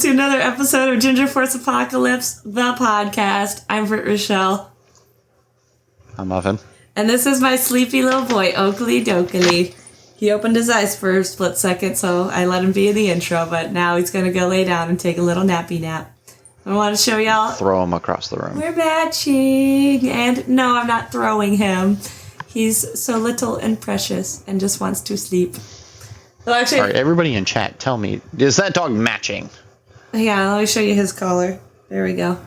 to another episode of Ginger Force Apocalypse, the podcast. I'm Britt Rochelle. I'm Muffin. And this is my sleepy little boy, Oakley Dokley. He opened his eyes for a split second, so I let him be in the intro, but now he's going to go lay down and take a little nappy nap. I want to show y'all. Throw him across the room. We're matching. And no, I'm not throwing him. He's so little and precious and just wants to sleep. So actually, all right, everybody in chat, tell me, is that dog matching? Yeah, let me show you his collar. There we go.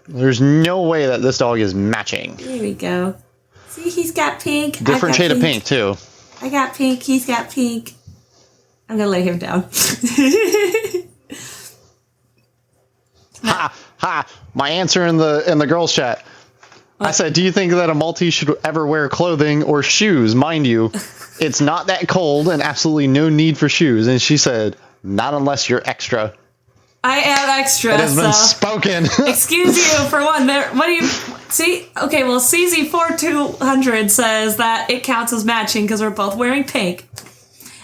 There's no way that this dog is matching. There we go. See, he's got pink. Different shade of pink, too. I got pink. He's got pink. I'm going to lay him down. Ha! My answer in the girls' chat. What? I said, do you think that a Maltese should ever wear clothing or shoes? Mind you, it's not that cold and absolutely no need for shoes. And she said, not unless you're extra. I am extra. It has been spoken. Excuse you for one. What do you see? Okay, well, CZ4200 says that it counts as matching because we're both wearing pink.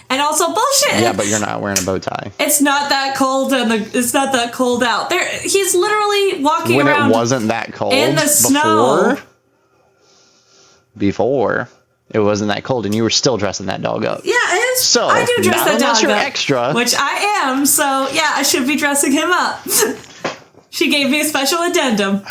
And also bullshit. Yeah, but you're not wearing a bow tie. It's not that cold, and it's not that cold out. He's literally walking around. When it wasn't that cold in the snow. Before it wasn't that cold, and you were still dressing that dog up. Yeah, it is. So I do dress that dog you're up, extra, which I am. So yeah, I should be dressing him up. She gave me a special addendum.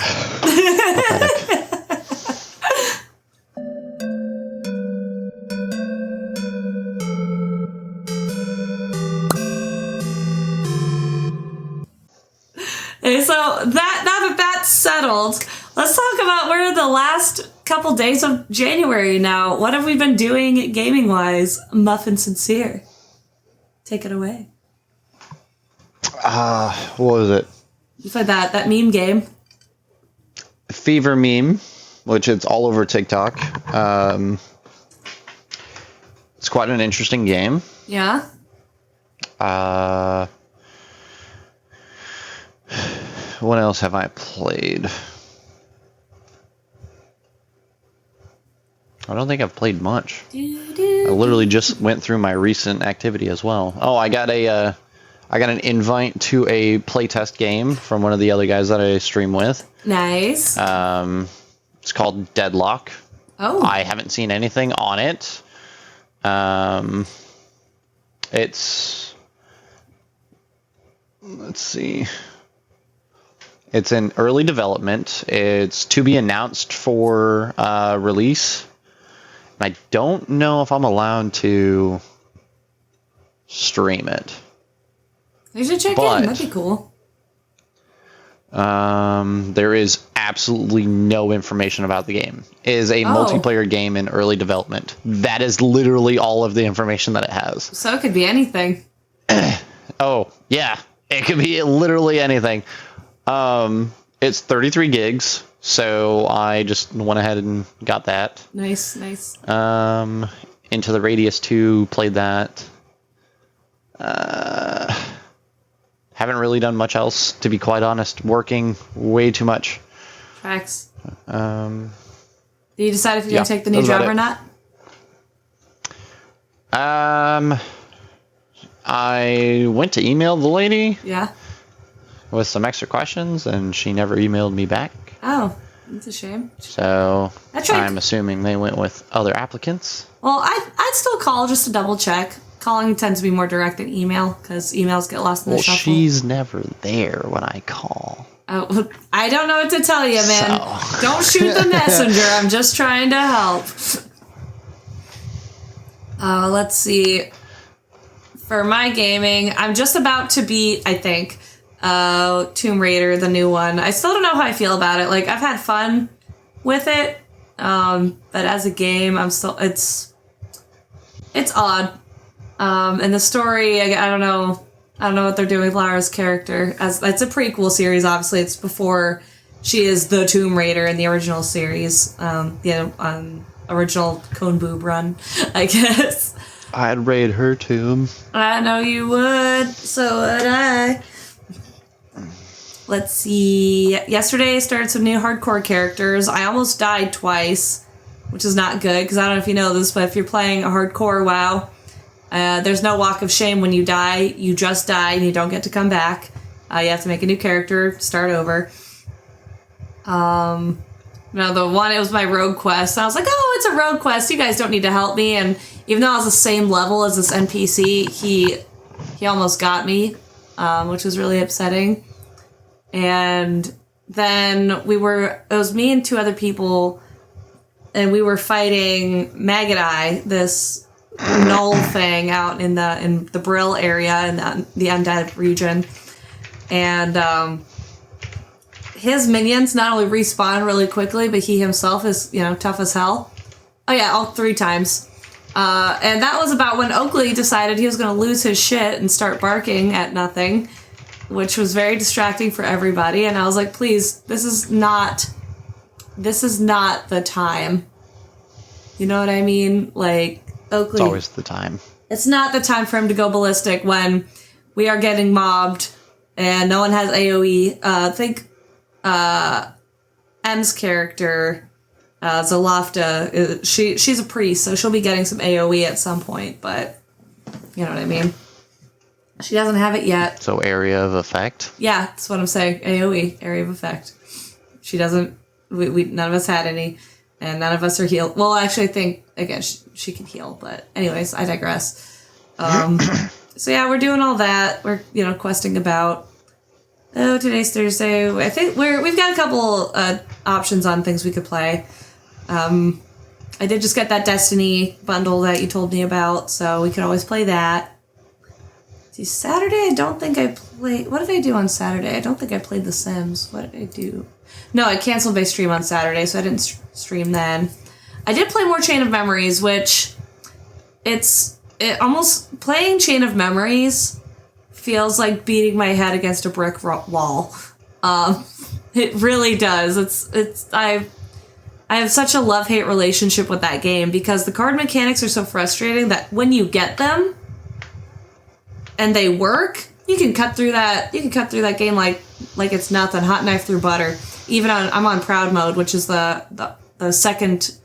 Okay, so now that that's settled, let's talk about where the last couple days of January now. What have we been doing gaming-wise? Muffin Sincere. Take it away. What was it? You played that meme game. Fever meme, which it's all over TikTok. It's quite an interesting game. Yeah? What else have I played? I don't think I've played much. I literally just went through my recent activity as well. Oh, I got an invite to a playtest game from one of the other guys that I stream with. Nice. It's called Deadlock. Oh. I haven't seen anything on it. Let's see. It's in early development. It's to be announced for release. I don't know if I'm allowed to stream it. You should check in. That'd be cool. There is absolutely no information about the game. It is a multiplayer game in early development. That is literally all of the information that it has. So it could be anything. Oh, yeah. It could be literally anything. It's 33 gigs, so I just went ahead and got that. Nice. Into the Radius 2, played that. Haven't really done much else, to be quite honest. Working way too much. Tracks. Did you decide if you're going to take the new job or not? I went to email the lady. Yeah. With some extra questions, and she never emailed me back. Oh, that's a shame. So I'm assuming they went with other applicants. Well, I'd still call just to double check. Calling tends to be more direct than email, because emails get lost in the shuffle. She's never there when I call. Oh, I don't know what to tell you, man. So. Don't shoot the messenger. I'm just trying to help. Let's see. For my gaming, I'm just about to beat, I think, Tomb Raider, the new one. I still don't know how I feel about it. Like, I've had fun with it, but as a game, I'm still, it's odd. And the story, I don't know what they're doing with Lara's character. As it's a prequel series, obviously. It's before she is the Tomb Raider in the original series. Original Cone Boob run, I guess. I'd raid her tomb. I know you would. So would I. Let's see. Yesterday I started some new hardcore characters. I almost died twice, which is not good, because I don't know if you know this, but if you're playing a hardcore WoW, there's no walk of shame when you die. You just die and you don't get to come back. You have to make a new character, start over. No, the one, it was my rogue quest. I was like, oh, it's a rogue quest. You guys don't need to help me. And even though I was the same level as this NPC, he almost got me, which was really upsetting. And then it was me and 2 other people, and we were fighting Maggot Eye, this null thing out in the Brill area in the Undead region. And his minions not only respawn really quickly, but he himself is, tough as hell. Oh yeah, all 3 times. And that was about when Oakley decided he was going to lose his shit and start barking at nothing, which was very distracting for everybody. And I was like, please, this is not the time. You know what I mean? Like, Oakley. It's always the time. It's not the time for him to go ballistic when we are getting mobbed and no one has AoE. I think M's character, Zalafta, she's a priest, so she'll be getting some AoE at some point, but you know what I mean? She doesn't have it yet. So area of effect? Yeah, that's what I'm saying. AoE, area of effect. She doesn't, we none of us had any, and none of us are healed. Well, actually, I think, again, she can heal, but anyways, I digress. So yeah, we're doing all that. We're, questing about. Oh, today's Thursday. I think we've got a couple options on things we could play. I did just get that Destiny bundle that you told me about, so we could always play that. See, Saturday, I don't think I played... What did I do on Saturday? I don't think I played The Sims. What did I do? No, I canceled my stream on Saturday, so I didn't stream then. I did play more Chain of Memories, which... almost... Playing Chain of Memories feels like beating my head against a brick wall. It really does. I have such a love-hate relationship with that game because the card mechanics are so frustrating that when you get them and they work, you can cut through that game like it's nothing, hot knife through butter. Even I'm on proud mode, which is the second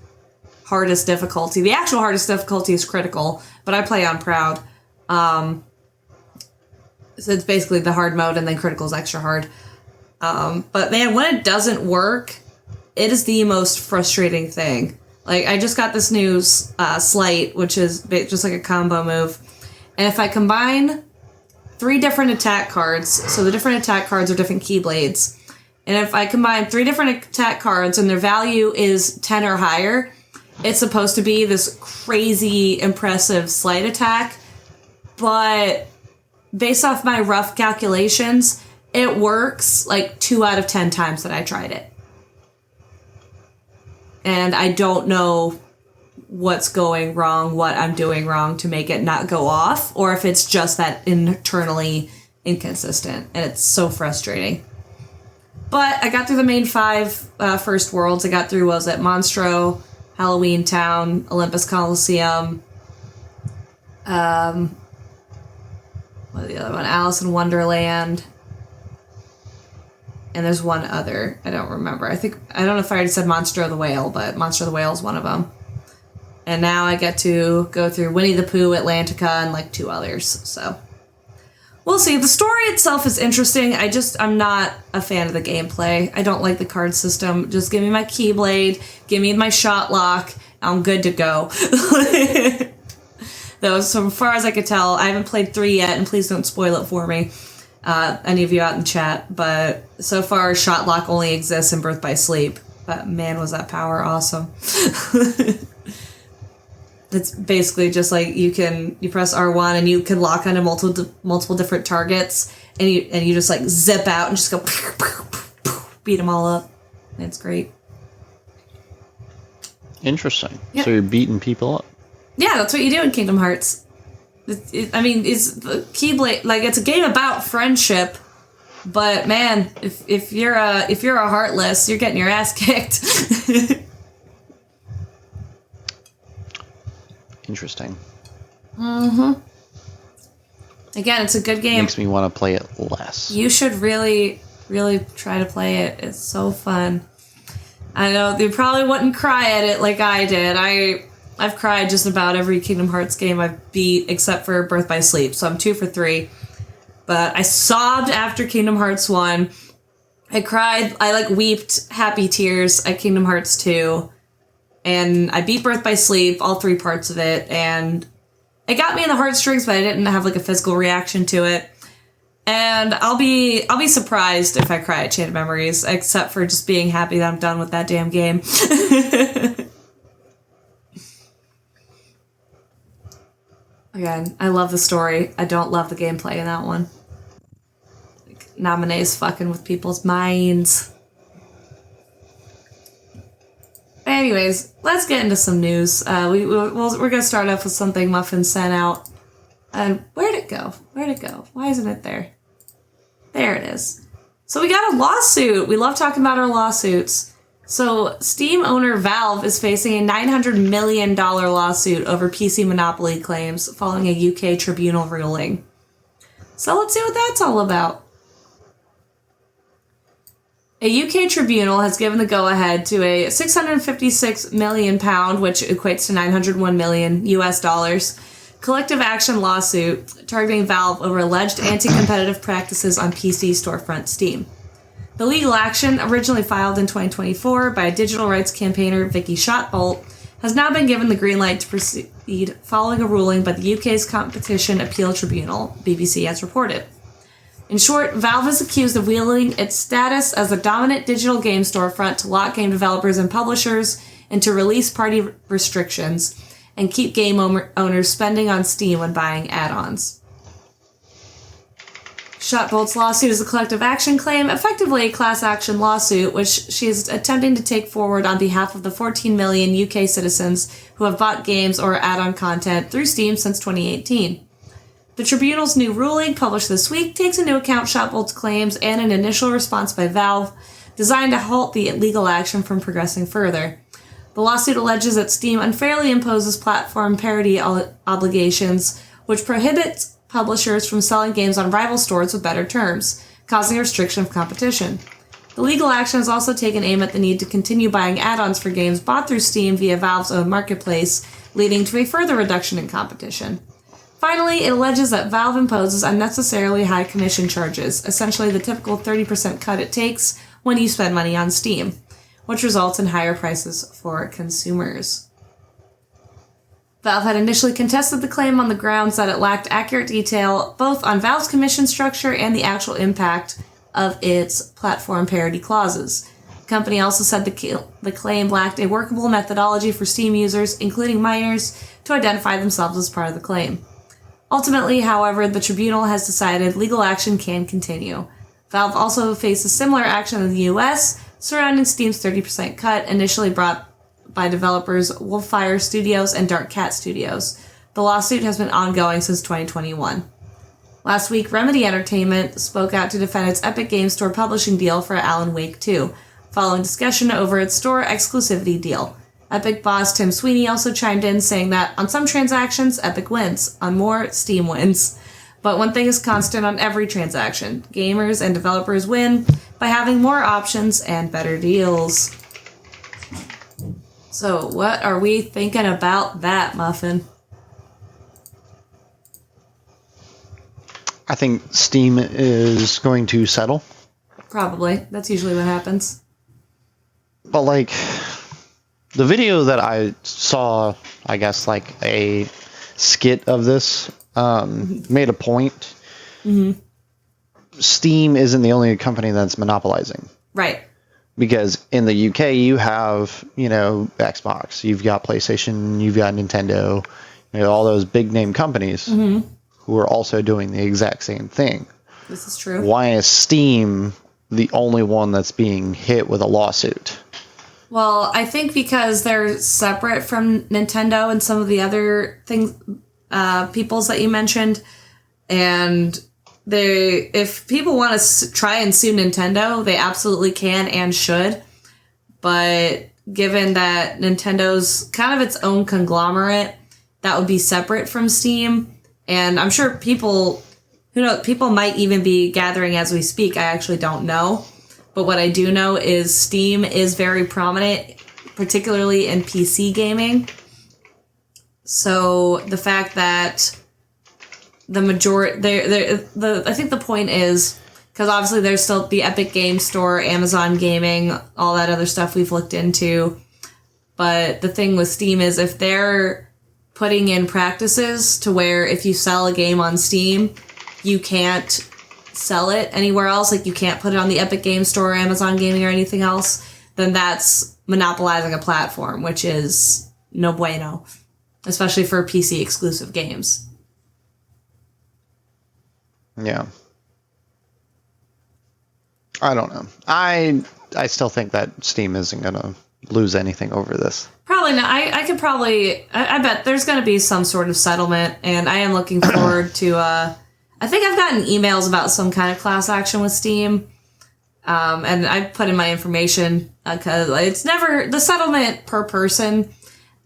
hardest difficulty. The actual hardest difficulty is critical, but I play on proud. So it's basically the hard mode, and then critical is extra hard. But man, when it doesn't work, it is the most frustrating thing. Like, I just got this new Slight, which is just like a combo move. And if I combine 3 different attack cards, so the different attack cards are different keyblades, and if I combine 3 different attack cards and their value is 10 or higher, it's supposed to be this crazy, impressive Slight attack. But based off my rough calculations, it works like 2 out of 10 times that I tried it. And I don't know what's going wrong, what I'm doing wrong to make it not go off, or if it's just that internally inconsistent, and it's so frustrating. But I got through the main 5 first worlds. I got through, what was it, Monstro, Halloween Town, Olympus Coliseum, what was the other one? Alice in Wonderland. And there's one other. I don't remember. I don't know if I already said Monster of the Whale, but Monster of the Whale is one of them. And now I get to go through Winnie the Pooh, Atlantica, and like 2 others. So we'll see. The story itself is interesting. I'm not a fan of the gameplay. I don't like the card system. Just give me my Keyblade, give me my shot lock. I'm good to go. Though, so far as I could tell, I haven't played 3 yet, and please don't spoil it for me, any of you out in chat, but so far, Shot Lock only exists in Birth by Sleep, but man, was that power awesome. It's basically just like you press R1 and you can lock onto multiple different targets, and you just like zip out and just go beat them all up. It's great. Interesting. Yep. So you're beating people up. Yeah, that's what you do in Kingdom Hearts. It's the Keyblade, like, it's a game about friendship, but man, if you're a Heartless, you're getting your ass kicked. Interesting. Mm-hmm. Again, it's a good game. Makes me want to play it less. You should really, really try to play it. It's so fun. I know you probably wouldn't cry at it like I did. I've cried just about every Kingdom Hearts game I've beat except for Birth by Sleep, so I'm 2 for 3. But I sobbed after Kingdom Hearts 1. I cried. I weeped happy tears at Kingdom Hearts 2. And I beat Birth by Sleep, all 3 parts of it. And it got me in the heartstrings, but I didn't have a physical reaction to it. And I'll be surprised if I cry at Chain of Memories, except for just being happy that I'm done with that damn game. Again, I love the story. I don't love the gameplay in that one. Naminé's fucking with people's minds. Anyways, let's get into some news. We're going to start off with something Muffin sent out. And where'd it go? Why isn't it there? There it is. So we got a lawsuit. We love talking about our lawsuits. So Steam owner Valve is facing a $900 million lawsuit over PC monopoly claims following a UK tribunal ruling. So let's see what that's all about. A UK tribunal has given the go-ahead to a £656 million, which equates to $901 million US, collective action lawsuit targeting Valve over alleged anti-competitive practices on PC storefront Steam. The legal action, originally filed in 2024 by digital rights campaigner Vicky Shotbolt, has now been given the green light to proceed following a ruling by the UK's Competition Appeal Tribunal, BBC has reported. In short, Valve is accused of wielding its status as the dominant digital game storefront to lock game developers and publishers into release-party restrictions and keep game owners spending on Steam when buying add-ons. Shotbolt's lawsuit is a collective action claim, effectively a class action lawsuit, which she is attempting to take forward on behalf of the 14 million UK citizens who have bought games or add-on content through Steam since 2018. The tribunal's new ruling, published this week, takes into account Shotbolt's claims and an initial response by Valve, designed to halt the legal action from progressing further. The lawsuit alleges that Steam unfairly imposes platform parity obligations, which prohibits publishers from selling games on rival stores with better terms, causing a restriction of competition. The legal action has also taken aim at the need to continue buying add-ons for games bought through Steam via Valve's own marketplace, leading to a further reduction in competition. Finally, it alleges that Valve imposes unnecessarily high commission charges, essentially the typical 30% cut it takes when you spend money on Steam, which results in higher prices for consumers. Valve had initially contested the claim on the grounds that it lacked accurate detail both on Valve's commission structure and the actual impact of its platform parity clauses. The company also said the claim lacked a workable methodology for Steam users, including minors, to identify themselves as part of the claim. Ultimately, however, the tribunal has decided legal action can continue. Valve also faces similar action in the US surrounding Steam's 30% cut, initially brought by developers Wolfire Studios and Dark Cat Studios. The lawsuit has been ongoing since 2021. Last week, Remedy Entertainment spoke out to defend its Epic Games Store publishing deal for Alan Wake 2, following discussion over its store exclusivity deal. Epic boss Tim Sweeney also chimed in, saying that on some transactions, Epic wins. On more, Steam wins. But one thing is constant on every transaction. Gamers and developers win by having more options and better deals. So, what are we thinking about that, Muffin? I think Steam is going to settle. Probably. That's usually what happens. But, the video that I saw, I guess, a skit of this, made a point. Mm-hmm. Steam isn't the only company that's monopolizing. Right. Because in the UK, you have, Xbox, you've got PlayStation, you've got Nintendo, all those big name companies who are also doing the exact same thing. This is true. Why is Steam the only one that's being hit with a lawsuit? Well, I think because they're separate from Nintendo and some of the other things, peoples that you mentioned, and if people want to try and sue Nintendo, they absolutely can and should. But given that Nintendo's kind of its own conglomerate, that would be separate from Steam. And I'm sure people might even be gathering as we speak. I actually don't know. But what I do know is Steam is very prominent, particularly in PC gaming. So the fact that the majority, I think the point is, because obviously there's still the Epic Game Store, Amazon Gaming, all that other stuff we've looked into. But the thing with Steam is if they're putting in practices to where if you sell a game on Steam, you can't sell it anywhere else, like you can't put it on the Epic Game Store or Amazon Gaming or anything else, then that's monopolizing a platform, which is no bueno, especially for PC exclusive games. Yeah. I don't know. I still think that Steam isn't going to lose anything over this. Probably not. I bet there's going to be some sort of settlement, and I am looking forward to, I think I've gotten emails about some kind of class action with Steam, and I put in my information, because it's never, the settlement per person,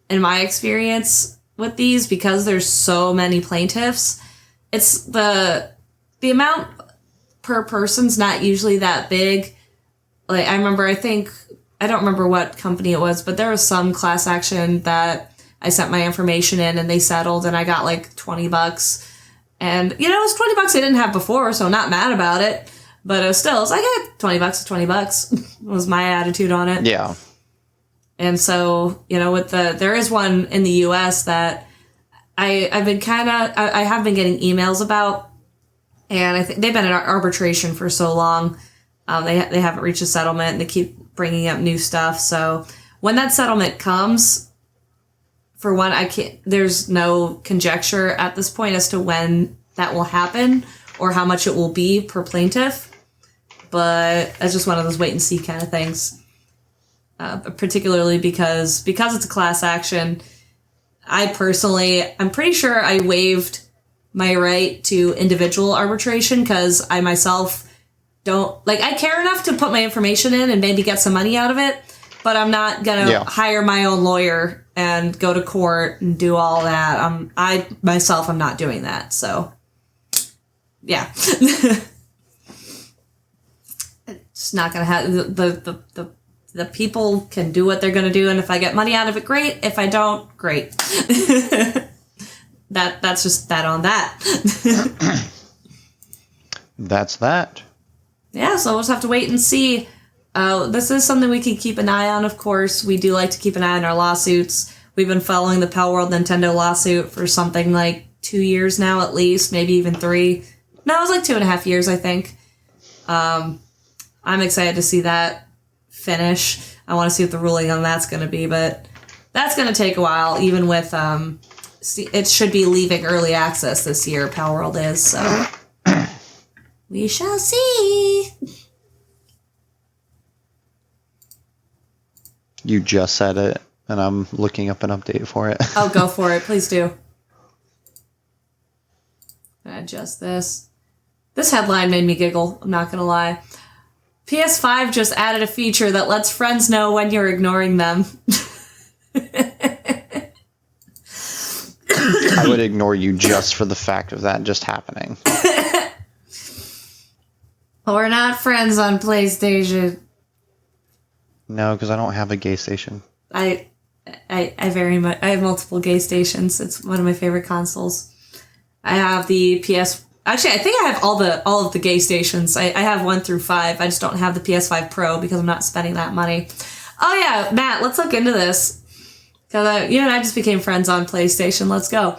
in my experience with these, because there's so many plaintiffs, it's the amount per person's not usually that big. Like, I don't remember what company it was, but there was some class action that I sent my information in and they settled and I got like $20. And, it was $20 I didn't have before, so I'm not mad about it. But it was still, it's like, $20 is $20 was my attitude on it. Yeah. And so, there is one in the US that I have been getting emails about, and I think they've been in arbitration for so long. They haven't reached a settlement, and they keep bringing up new stuff. So when that settlement comes, for one, there's no conjecture at this point as to when that will happen or how much it will be per plaintiff. But it's just one of those wait and see kind of things. Particularly because it's a class action. I'm pretty sure I waived my right to individual arbitration because I myself I care enough to put my information in and maybe get some money out of it, but I'm not going to hire my own lawyer and go to court and do all that. I myself am not doing that. So, yeah. It's not going to have the people can do what they're going to do. And if I get money out of it, great. If I don't, great. That's just that on that. That's that. Yeah, so we'll just have to wait and see. This is something we can keep an eye on, of course. We do like to keep an eye on our lawsuits. We've been following the Pal World Nintendo lawsuit for something like 2 years now, at least, maybe even 3. No, it was like 2.5 years, I think. I'm excited to see that finish. I want to see what the ruling on that's going to be, but that's going to take a while, even with, it should be leaving early access this year, Pal World is, so we shall see. You just said it, and I'm looking up an update for it. Oh, go for it. Please do. Adjust this. This headline made me giggle, I'm not going to lie. PS5 just added a feature that lets friends know when you're ignoring them. I would ignore you just for the fact of that just happening. We're not friends on PlayStation. No, because I don't have a gay station. I have multiple gay stations. It's one of my favorite consoles. I have the PS. Actually, I think I have all of the gay stations. I have 1 through 5. I just don't have the PS5 Pro because I'm not spending that money. Oh yeah, Matt, let's look into this. Because you and I just became friends on PlayStation. Let's go.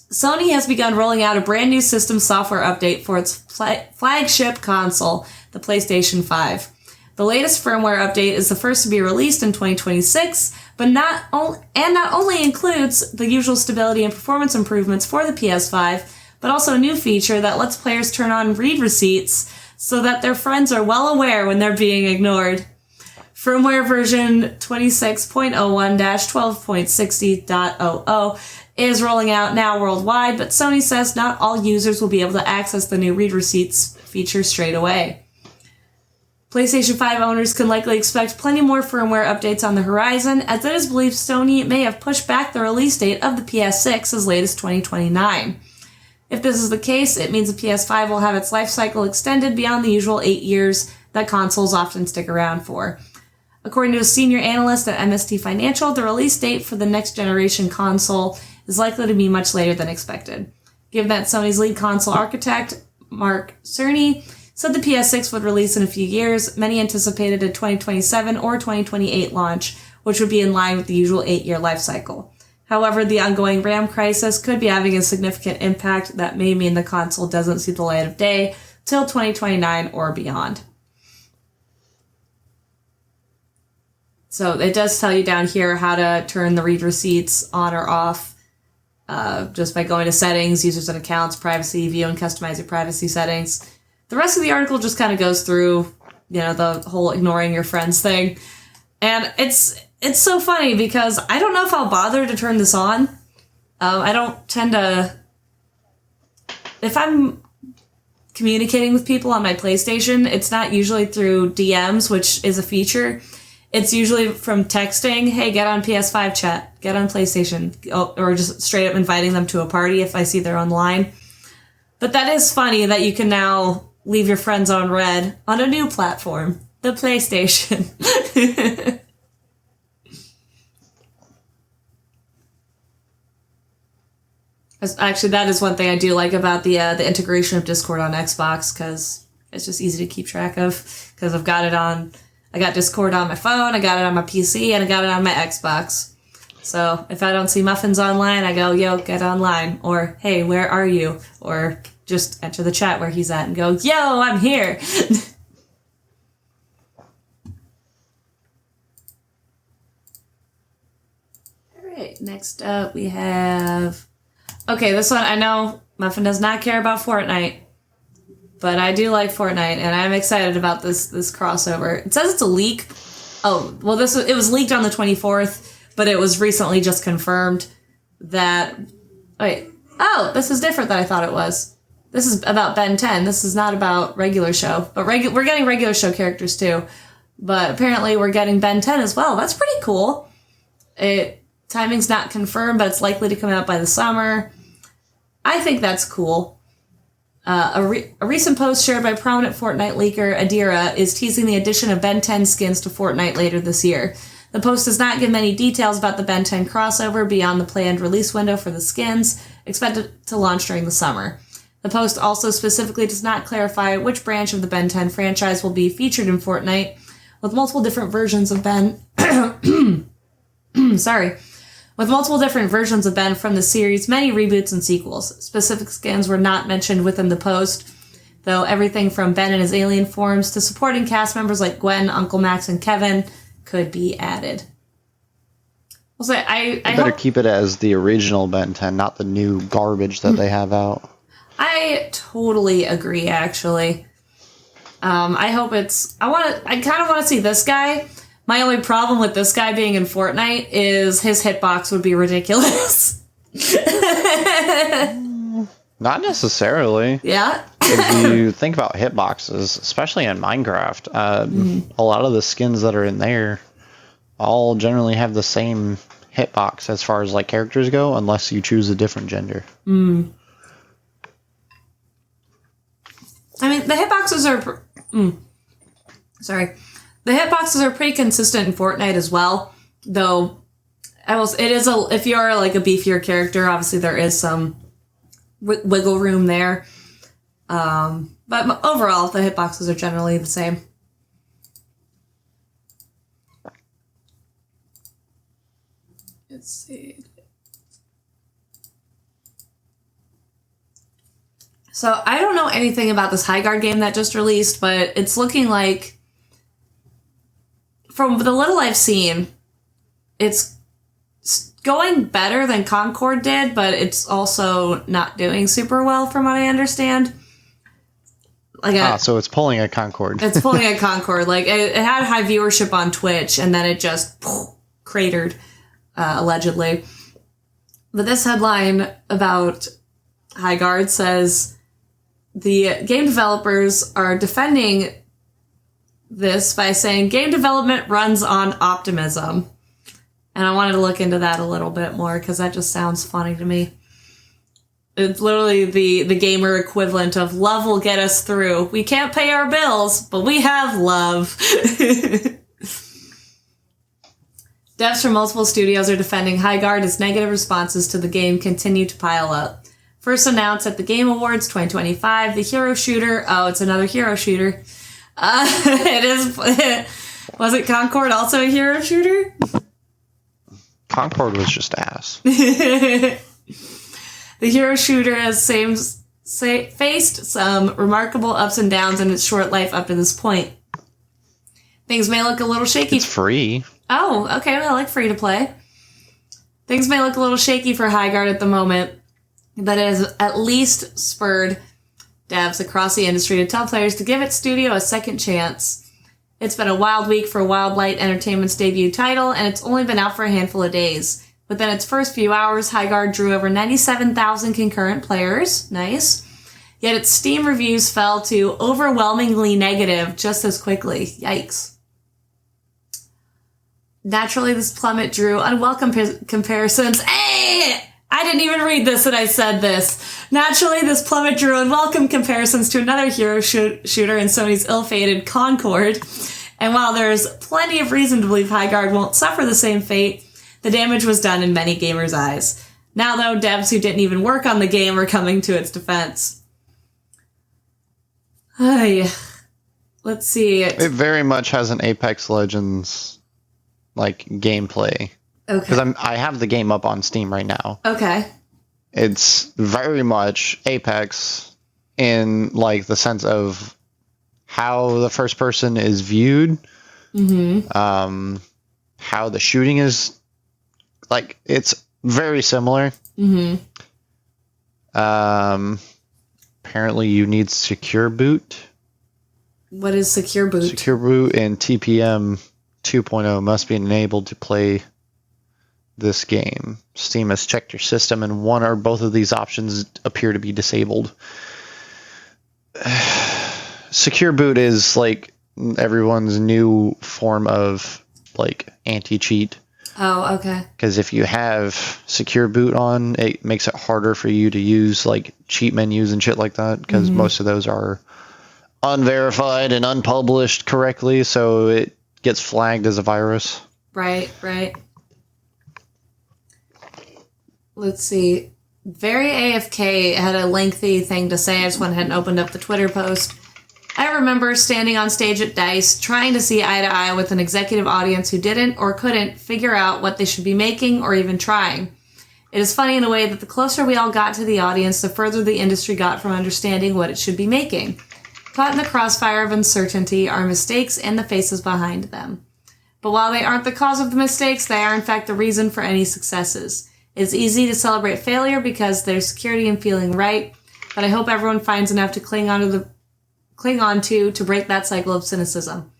Sony has begun rolling out a brand new system software update for its flagship console, the PlayStation 5. The latest firmware update is the first to be released in 2026, but not only includes the usual stability and performance improvements for the PS5, but also a new feature that lets players turn on read receipts so that their friends are well aware when they're being ignored. Firmware version 26.01-12.60.00 is rolling out now worldwide, but Sony says not all users will be able to access the new read receipts feature straight away. PlayStation 5 owners can likely expect plenty more firmware updates on the horizon, as it is believed Sony may have pushed back the release date of the PS6 as late as 2029. If this is the case, it means the PS5 will have its life cycle extended beyond the usual 8 years that consoles often stick around for. According to a senior analyst at MST Financial, the release date for the next generation console is likely to be much later than expected. given that Sony's lead console architect, Mark Cerny, said the PS6 would release in a few years. Many anticipated a 2027 or 2028 launch, which would be in line with the usual 8-year life cycle. However, the ongoing RAM crisis could be having a significant impact that may mean the console doesn't see the light of day till 2029 or beyond. So it does tell you down here how to turn the read receipts on or off just by going to settings, users and accounts, privacy, view and customize your privacy settings. The rest of the article just kind of goes through, the whole ignoring your friends thing. And it's so funny because I don't know if I'll bother to turn this on. I don't tend to... If I'm communicating with people on my PlayStation, it's not usually through DMs, which is a feature. It's usually from texting, hey, get on PS5 chat, get on PlayStation, or just straight up inviting them to a party if I see they're online. But that is funny that you can now leave your friends on red on a new platform, the PlayStation. Actually, that is one thing I do like about the integration of Discord on Xbox, because it's just easy to keep track of, because I got Discord on my phone, I got it on my PC, and I got it on my Xbox. So if I don't see Muffins online, I go, yo, get online. Or, hey, where are you? Or just enter the chat where he's at and go, yo, I'm here. All right, next up we have... Okay, this one, I know Muffin does not care about Fortnite, but I do like Fortnite, and I'm excited about this crossover. It says it's a leak. Oh, well, it was leaked on the 24th, but it was recently just confirmed that... Wait. Oh, this is different than I thought it was. This is about Ben 10. This is not about regular show. But we're getting regular show characters, too. But apparently we're getting Ben 10 as well. That's pretty cool. Timing's not confirmed, but it's likely to come out by the summer. I think that's cool. A recent post shared by prominent Fortnite leaker Adira is teasing the addition of Ben 10 skins to Fortnite later this year. The post does not give many details about the Ben 10 crossover beyond the planned release window for the skins, expected to launch during the summer. The post also specifically does not clarify which branch of the Ben 10 franchise will be featured in Fortnite, with multiple different versions of Ben... With multiple different versions of Ben from the series, many reboots and sequels. Specific skins were not mentioned within the post, though everything from Ben and his alien forms to supporting cast members like Gwen, Uncle Max, and Kevin could be added. Also, I better keep it as the original Ben 10, not the new garbage that they have out. I totally agree, actually. I hope it's... I kind of want to see this guy. My only problem with this guy being in Fortnite is his hitbox would be ridiculous. Not necessarily. Yeah? If you think about hitboxes, especially in Minecraft, a lot of the skins that are in there all generally have the same hitbox as far as like characters go, unless you choose a different gender. I mean, the hitboxes are... The hitboxes are pretty consistent in Fortnite as well, though if you're like a beefier character, obviously there is some wiggle room there. But overall, the hitboxes are generally the same. Let's see. So I don't know anything about this Highguard game that just released, but it's looking like, from the little I've seen, it's going better than Concord did, but it's also not doing super well from what I understand. So it's pulling a Concord. It's pulling a Concord. Like, it had high viewership on Twitch, and then it just cratered, allegedly. But this headline about Highguard says the game developers are defending this by saying game development runs on optimism. And I wanted to look into that a little bit more because that just sounds funny to me. It's literally the gamer equivalent of love will get us through. We can't pay our bills, but we have love. Devs from multiple studios are defending Highguard as negative responses to the game continue to pile up. First announced at the Game Awards 2025, the hero shooter. Oh, it's another hero shooter. It is. Was it Concord also a hero shooter? Concord was just ass. The hero shooter has faced some remarkable ups and downs in its short life up to this point. Things may look a little shaky. It's free. Oh, okay. Well, I like free to play. Things may look a little shaky for Highguard at the moment, but it has at least spurred devs across the industry to tell players to give its studio a second chance. It's been a wild week for Wildlight Entertainment's debut title, and it's only been out for a handful of days. Within its first few hours, Highguard drew over 97,000 concurrent players. Nice. Yet its Steam reviews fell to overwhelmingly negative just as quickly. Yikes. Naturally, this plummet drew unwelcome comparisons. Hey! I didn't even read this and I said this. Naturally, this plummet drew unwelcome comparisons to another hero shooter in Sony's ill-fated Concord. And while there's plenty of reason to believe Highguard won't suffer the same fate, the damage was done in many gamers' eyes. Now, though, devs who didn't even work on the game are coming to its defense. Let's see. It very much has an Apex Legends, like, gameplay. Okay. Because I have the game up on Steam right now. Okay. It's very much Apex in, like, the sense of how the first person is viewed. Mm-hmm. How the shooting is, like, it's very similar. Mm-hmm. Apparently you need secure boot. What is secure boot? Secure boot and TPM 2.0 must be enabled to play this game. Steam has checked your system and one or both of these options appear to be disabled. Secure boot is like everyone's new form of like anti-cheat. Oh, okay. Because if you have secure boot on, it makes it harder for you to use like cheat menus and shit like that, because most of those are unverified and unpublished correctly, so it gets flagged as a virus. Right. Let's see. Very AFK had a lengthy thing to say. I just went ahead and opened up the Twitter post. I remember standing on stage at DICE, trying to see eye to eye with an executive audience who didn't or couldn't figure out what they should be making or even trying. It is funny in a way that the closer we all got to the audience, the further the industry got from understanding what it should be making. Caught in the crossfire of uncertainty are mistakes and the faces behind them. But while they aren't the cause of the mistakes, they are in fact the reason for any successes. It's easy to celebrate failure because there's security in feeling right, but I hope everyone finds enough to cling on to break that cycle of cynicism.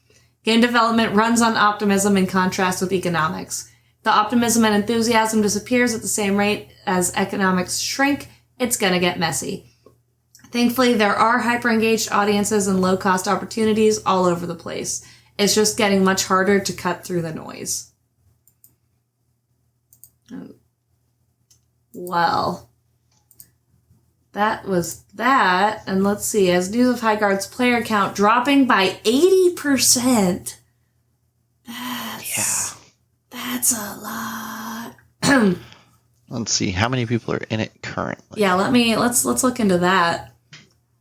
Game development runs on optimism in contrast with economics. The optimism and enthusiasm disappears at the same rate as economics shrink, it's gonna get messy. Thankfully, there are hyper-engaged audiences and low-cost opportunities all over the place. It's just getting much harder to cut through the noise. Well, that was that. And let's see, as news of Highguard's player count dropping by 80%. That's a lot. Let's see, how many people are in it currently? Yeah, let's look into that.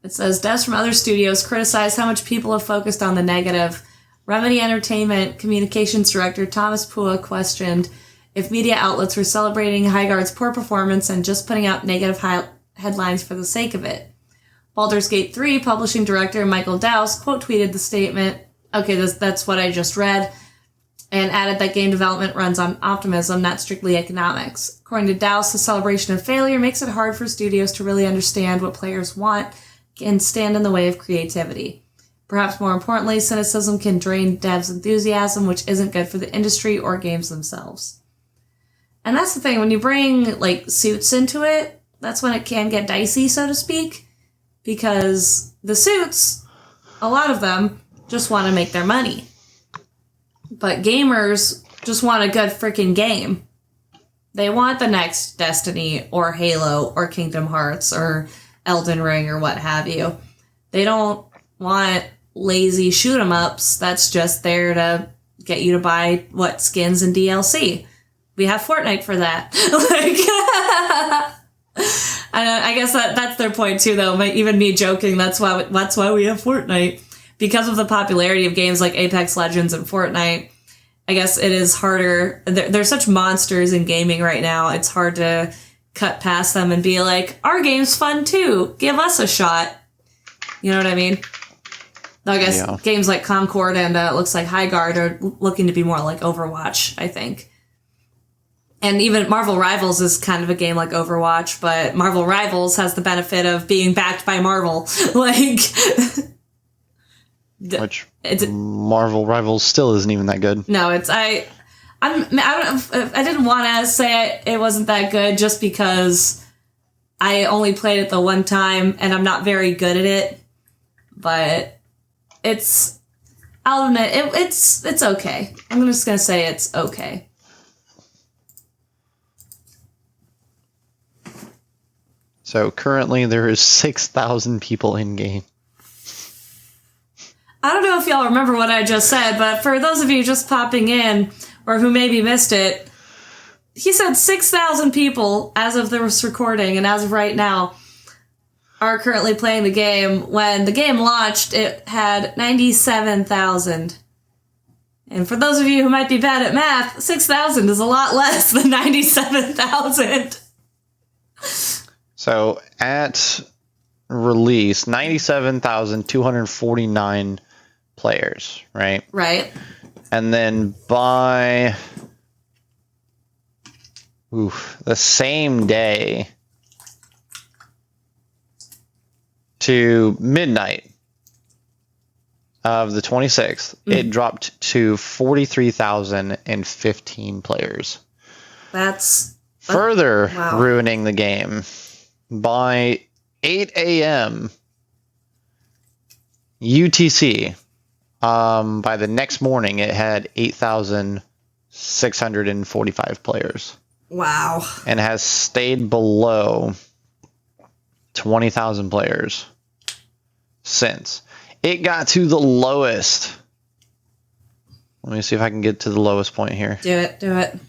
It says devs from other studios criticize how much people have focused on the negative. Remedy Entertainment communications director Thomas Pua questioned if media outlets were celebrating Highguard's poor performance and just putting out negative headlines for the sake of it. Baldur's Gate 3 publishing director Michael Dowse quote tweeted the statement, okay, that's what I just read, and added that game development runs on optimism, not strictly economics. According to Dowse, the celebration of failure makes it hard for studios to really understand what players want and stand in the way of creativity. Perhaps more importantly, cynicism can drain devs' enthusiasm, which isn't good for the industry or games themselves. And that's the thing, when you bring, like, suits into it, that's when it can get dicey, so to speak, because the suits, a lot of them, just want to make their money. But gamers just want a good freaking game. They want the next Destiny, or Halo, or Kingdom Hearts, or Elden Ring, or what have you. They don't want lazy shoot-em-ups that's just there to get you to buy, skins and DLC. We have Fortnite for that. I guess that's their point too, though. Even me joking, that's why we have Fortnite. Because of the popularity of games like Apex Legends and Fortnite, I guess it is harder. There's such monsters in gaming right now. It's hard to cut past them and be like, our game's fun too. Give us a shot. You know what I mean? Though I guess games like Concord and it looks like Highguard are looking to be more like Overwatch, I think. And even Marvel Rivals is kind of a game like Overwatch, but Marvel Rivals has the benefit of being backed by Marvel. Which Marvel Rivals still isn't even that good. No, I didn't want to say it wasn't that good just because I only played it the one time and I'm not very good at it. But I'll admit it's okay. I'm just gonna say it's okay. So currently there is 6,000 people in game. I don't know if y'all remember what I just said, but for those of you just popping in or who maybe missed it, he said 6,000 people as of this recording and as of right now are currently playing the game. When the game launched, it had 97,000. And for those of you who might be bad at math, 6,000 is a lot less than 97,000. So at release, 97,249 players, right? Right. And then by the same day to midnight of the 26th, it dropped to 43,015 players. That's further ruining the game. By 8 a.m. UTC, by the next morning, it had 8,645 players. Wow. And has stayed below 20,000 players since. It got to the lowest. Let me see if I can get to the lowest point here. Do it.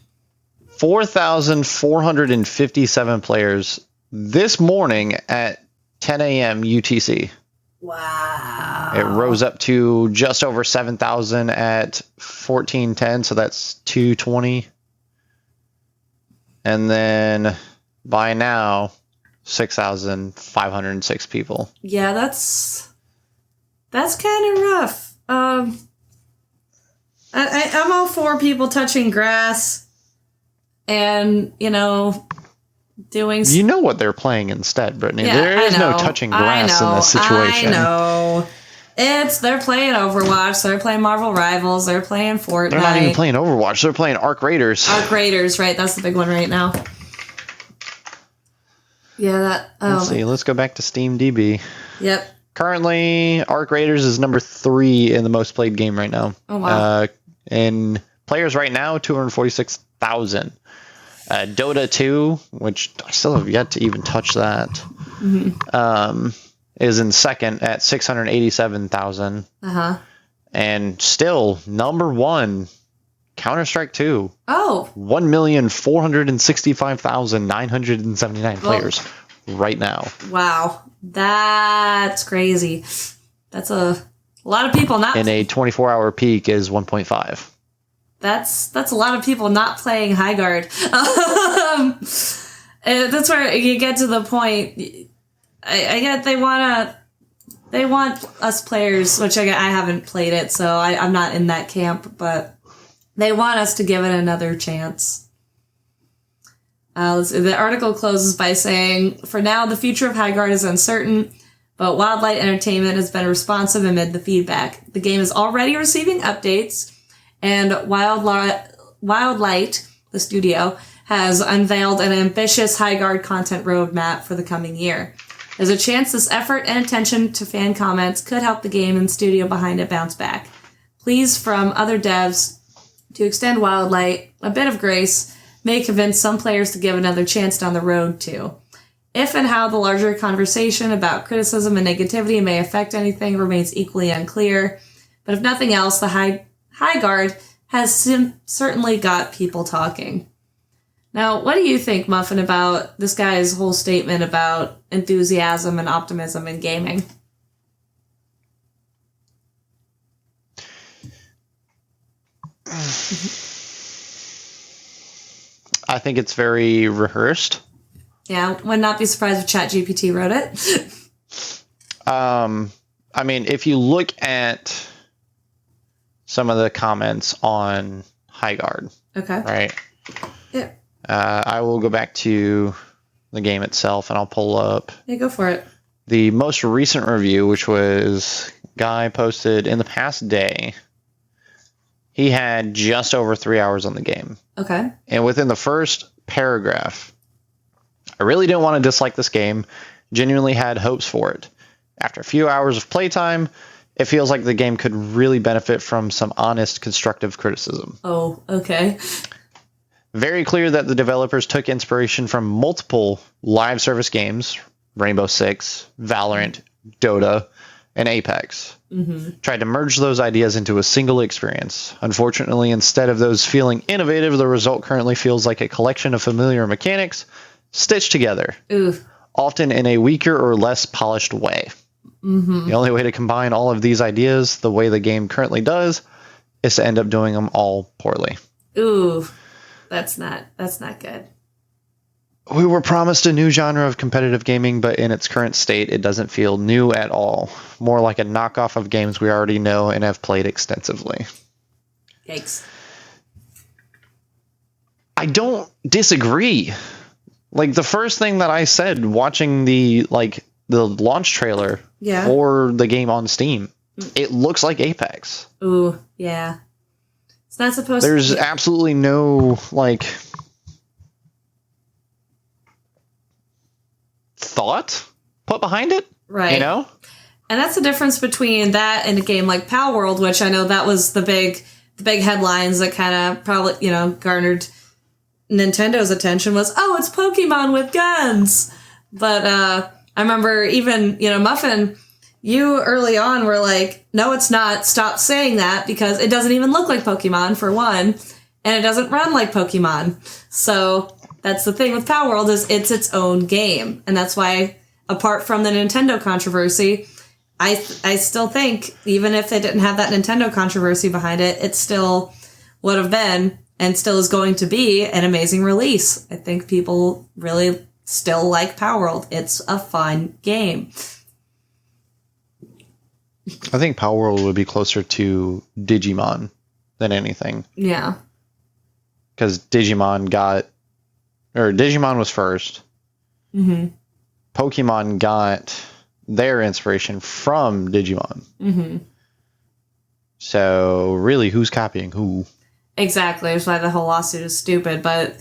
4,457 players this morning at 10 a.m. UTC. Wow. It rose up to just over 7,000 at 14:10, so that's 2:20. And then by now, 6,506 people. Yeah, that's kind of rough. I'm all for people touching grass and, doing... You know what they're playing instead, Brittany. Yeah, there is no touching grass in this situation. I know. They're playing Overwatch, they're playing Marvel Rivals, they're playing Fortnite. They're not even playing Overwatch, they're playing Arc Raiders. Arc Raiders, right, that's the big one right now. Yeah, Let's see, let's go back to Steam DB. Yep. Currently, Arc Raiders is number 3 in the most played game right now. Oh, wow. And players right now, 246,000. Dota 2, which I still have yet to even touch that, is in second at 687,000. Uh-huh. And still, number 1, Counter-Strike 2. Oh. 1,465,979 players right now. Wow. That's crazy. That's a lot of people not... And a 24-hour peak is 1.5. That's a lot of people not playing Highguard. That's where you get to the point. I get they want us players, which I haven't played it, so I'm not in that camp, but they want us to give it another chance. The article closes by saying, for now, the future of Highguard is uncertain, but Wildlight Entertainment has been responsive amid the feedback. The game is already receiving updates, and Wildlight, the studio, has unveiled an ambitious Highguard content roadmap for the coming year. There's a chance this effort and attention to fan comments could help the game and studio behind it bounce back. Pleas from other devs to extend Wildlight a bit of grace may convince some players to give another chance down the road, too. If and how the larger conversation about criticism and negativity may affect anything remains equally unclear, but if nothing else, the Highguard has certainly got people talking. Now, what do you think, Muffin, about this guy's whole statement about enthusiasm and optimism in gaming? I think it's very rehearsed. Yeah, would not be surprised if ChatGPT wrote it. I mean, if you look at some of the comments on Highguard, Okay. right? Yeah. I will go back to the game itself, and I'll pull up Yeah, go for it. the most recent review, which was guy posted in the past day. He had just over 3 hours on the game. Okay. And within the first paragraph, I really didn't want to dislike this game, genuinely had hopes for it. After a few hours of playtime, it feels like the game could really benefit from some honest, constructive criticism. Oh, okay. Very clear that the developers took inspiration from multiple live service games, Rainbow Six, Valorant, Dota, and Apex. Tried to merge those ideas into a single experience. Unfortunately, instead of those feeling innovative, the result currently feels like a collection of familiar mechanics stitched together, Ooh. often in a weaker or less polished way. The only way to combine all of these ideas the way the game currently does is to end up doing them all poorly. Ooh. That's not good. We were promised a new genre of competitive gaming, but in its current state, it doesn't feel new at all. More like a knockoff of games we already know and have played extensively. Yikes. I don't disagree. Like, the first thing that I said watching the launch trailer for the game on Steam, it looks like Apex. Ooh, yeah. It's not supposed to. There's absolutely no, thought put behind it. Right. You know? And that's the difference between that and a game like Power World, which I know that was the big headlines that kind of probably, garnered Nintendo's attention was, oh, it's Pokemon with guns. But I remember even, Muffin, you early on were like, no, it's not. Stop saying that because it doesn't even look like Pokemon, for one, and it doesn't run like Pokemon. So that's the thing with Power World is it's its own game. And that's why, apart from the Nintendo controversy, I still think, even if they didn't have that Nintendo controversy behind it, it still would have been, and still is going to be, an amazing release. I think people really still like Power World. It's a fun game. I think Power World would be closer to Digimon than anything. Yeah. Because Digimon was first. Mm-hmm. Pokemon got their inspiration from Digimon. Mm-hmm. So really, who's copying who? Exactly. That's why the whole lawsuit is stupid. But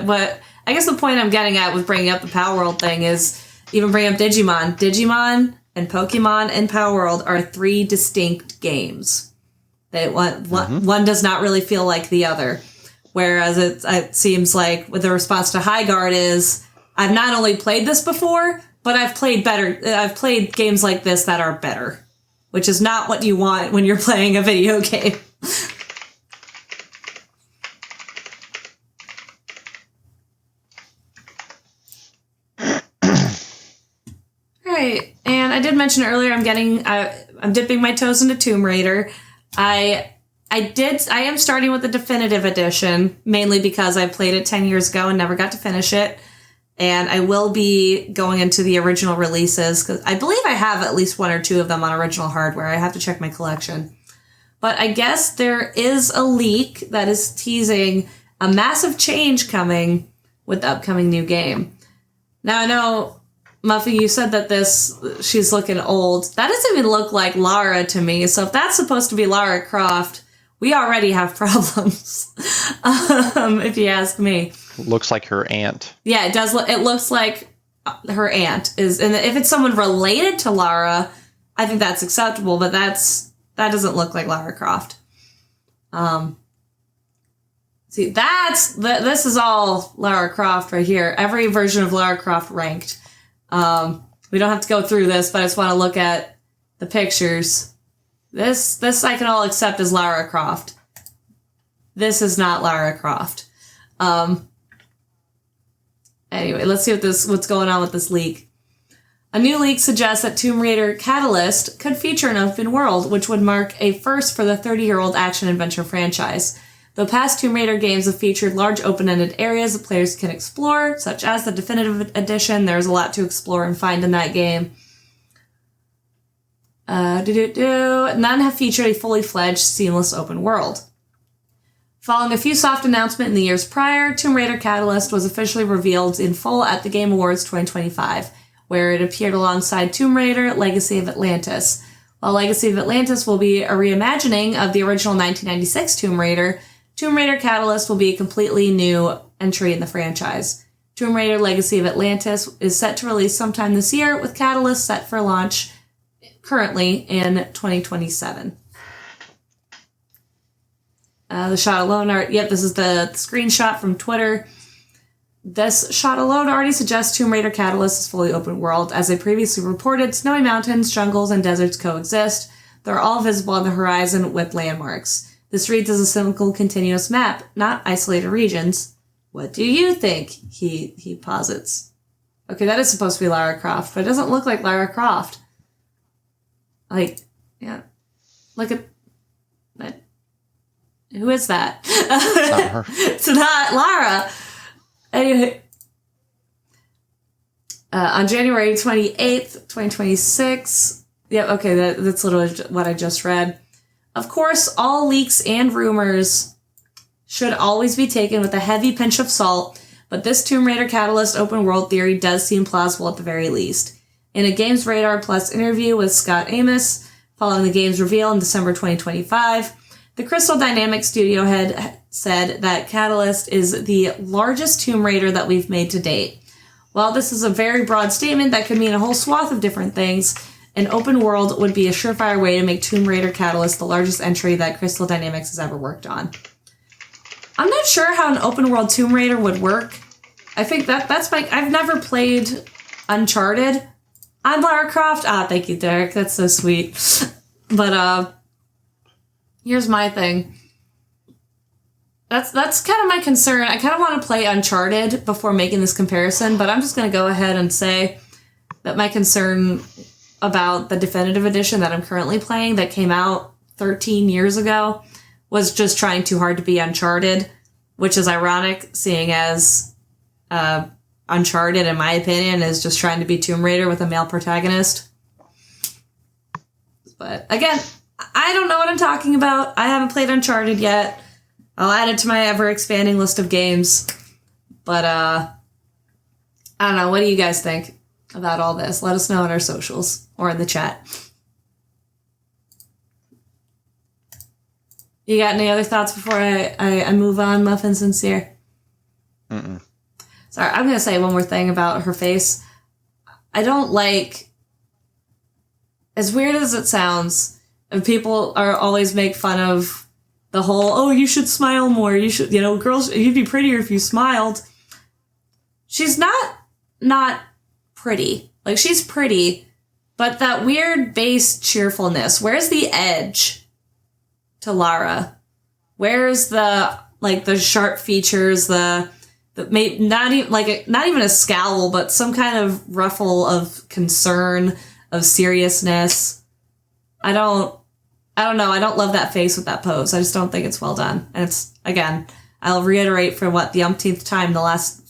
what I guess the point I'm getting at with bringing up the Power World thing is even bring up Digimon. Digimon and Pokemon and Power World are 3 distinct games. One does not really feel like the other. Whereas it seems like with the response to Highguard is, I've not only played this before, but I've played games like this that are better. Which is not what you want when you're playing a video game. Right, and I did mention earlier I'm dipping my toes into Tomb Raider. I am starting with the definitive edition, mainly because I played it 10 years ago and never got to finish it. And I will be going into the original releases, because I believe I have at least 1 or 2 of them on original hardware. I have to check my collection. But I guess there is a leak that is teasing a massive change coming with the upcoming new game. Now, I know, Muffy, you said that she's looking old. That doesn't even look like Lara to me. So if that's supposed to be Lara Croft, we already have problems, if you ask me. Looks like her aunt. Yeah, it does. It looks like her aunt is, and if it's someone related to Lara, I think that's acceptable. But that doesn't look like Lara Croft. See, this is all Lara Croft right here. Every version of Lara Croft ranked. We don't have to go through this, but I just want to look at the pictures. This I can all accept as Lara Croft. This is not Lara Croft. Anyway, let's see what's going on with this leak. A new leak suggests that Tomb Raider Catalyst could feature an open world, which would mark a first for the 30-year-old action-adventure franchise. The past Tomb Raider games have featured large open-ended areas that players can explore, such as the Definitive Edition. There's a lot to explore and find in that game. None have featured a fully fledged, seamless open world. Following a few soft announcements in the years prior, Tomb Raider Catalyst was officially revealed in full at the Game Awards 2025, where it appeared alongside Tomb Raider Legacy of Atlantis. While Legacy of Atlantis will be a reimagining of the original 1996 Tomb Raider Catalyst will be a completely new entry in the franchise. Tomb Raider Legacy of Atlantis is set to release sometime this year, with Catalyst set for launch currently in 2027. The shot alone this is the screenshot from Twitter. This shot alone already suggests Tomb Raider Catalyst is fully open world. As I previously reported, snowy mountains, jungles, and deserts coexist. They're all visible on the horizon with landmarks. This reads as a simple continuous map, not isolated regions. What do you think? He posits. Okay, that is supposed to be Lara Croft, but it doesn't look like Lara Croft. Yeah. Look at that. Who is that? It's not her. It's not Lara. Anyway, on January 28th, 2026. Yep, okay, that's literally what I just read. Of course, all leaks and rumors should always be taken with a heavy pinch of salt, but this Tomb Raider Catalyst open world theory does seem plausible at the very least. In a Games Radar Plus interview with Scott Amos, following the game's reveal in December 2025, the Crystal Dynamics studio head said that Catalyst is the largest Tomb Raider that we've made to date. While this is a very broad statement that could mean a whole swath of different things, an open world would be a surefire way to make Tomb Raider Catalyst the largest entry that Crystal Dynamics has ever worked on. I'm not sure how an open world Tomb Raider would work. I think I've never played Uncharted. I'm Lara Croft. Thank you, Derek. That's so sweet. But, here's my thing. That's kind of my concern. I kind of want to play Uncharted before making this comparison, but I'm just going to go ahead and say that my concern about the Definitive Edition that I'm currently playing that came out 13 years ago was just trying too hard to be Uncharted, which is ironic seeing as Uncharted, in my opinion, is just trying to be Tomb Raider with a male protagonist. But again, I don't know what I'm talking about. I haven't played Uncharted yet. I'll add it to my ever-expanding list of games. But, I don't know. What do you guys think about all this? Let us know on our socials or in the chat. You got any other thoughts before I move on, Muffin Sincere? Mm-mm. Sorry, I'm going to say one more thing about her face. I don't like, as weird as it sounds, and people are always make fun of the whole, oh, you should smile more. You should, girls, you'd be prettier if you smiled. She's not pretty. Like, she's pretty, but that weird base cheerfulness. Where's the edge to Lara? Where's the sharp features, not even a scowl, but some kind of ruffle of concern, of seriousness. I don't know. I don't love that face with that pose. I just don't think it's well done. And it's, again, I'll reiterate for the umpteenth time the last